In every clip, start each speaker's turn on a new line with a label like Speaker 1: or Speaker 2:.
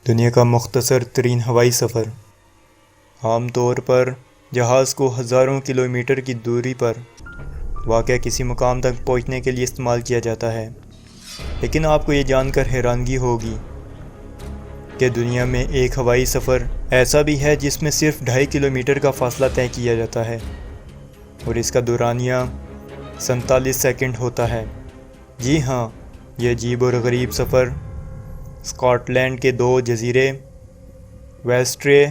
Speaker 1: دنیا کا مختصر ترین ہوائی سفر۔ عام طور پر جہاز کو ہزاروں کلومیٹر کی دوری پر واقع کسی مقام تک پہنچنے کے لیے استعمال کیا جاتا ہے، لیکن آپ کو یہ جان کر حیرانگی ہوگی کہ دنیا میں ایک ہوائی سفر ایسا بھی ہے جس میں صرف 2.5 کلومیٹر کا فاصلہ طے کیا جاتا ہے اور اس کا دورانیہ 47 سیکنڈ ہوتا ہے۔ جی ہاں، یہ عجیب اور غریب سفر اسکاٹ لینڈ کے 2 جزیرے ویسٹرے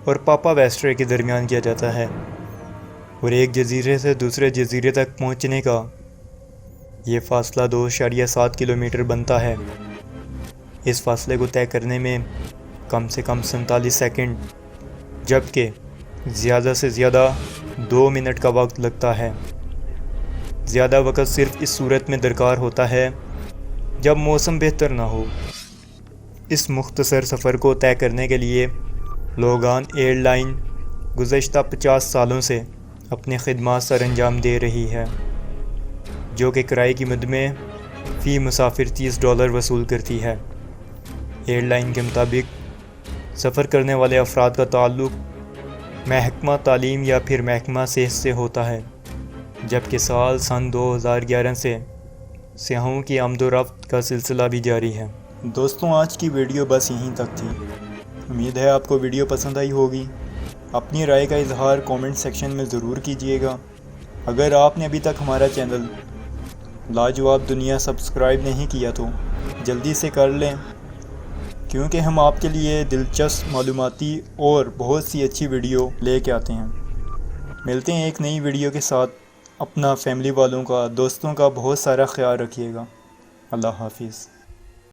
Speaker 1: اور پاپا ویسٹرے کے درمیان کیا جاتا ہے، اور ایک جزیرے سے دوسرے جزیرے تک پہنچنے کا یہ فاصلہ 2.7 کلومیٹر بنتا ہے۔ اس فاصلے کو طے کرنے میں کم سے کم 47 سیکنڈ جبکہ زیادہ سے زیادہ 2 منٹ کا وقت لگتا ہے۔ زیادہ وقت صرف اس صورت میں درکار ہوتا ہے جب موسم بہتر نہ ہو۔ اس مختصر سفر کو طے کرنے کے لیے لوگان ایئر لائن گزشتہ 50 سالوں سے اپنی خدمات سر انجام دے رہی ہے، جو کہ کرائے کی مد میں فی مسافر $30 وصول کرتی ہے۔ ایئر لائن کے مطابق سفر کرنے والے افراد کا تعلق محکمہ تعلیم یا پھر محکمہ صحت سے ہوتا ہے، جبکہ سن 2011 سے سیاحوں کی آمد و رفت کا سلسلہ بھی جاری ہے۔ دوستوں، آج کی ویڈیو بس یہیں تک تھی۔ امید ہے آپ کو ویڈیو پسند آئی ہوگی۔ اپنی رائے کا اظہار کامنٹ سیکشن میں ضرور کیجیے گا۔ اگر آپ نے ابھی تک ہمارا چینل لاجواب دنیا سبسکرائب نہیں کیا تو جلدی سے کر لیں، کیونکہ ہم آپ کے لیے دلچسپ معلوماتی اور بہت سی اچھی ویڈیو لے کے آتے ہیں۔ ملتے ہیں ایک نئی ویڈیو کے ساتھ۔ اپنا، فیملی والوں کا، دوستوں کا بہت سارا خیال رکھیے گا۔ اللہ حافظ۔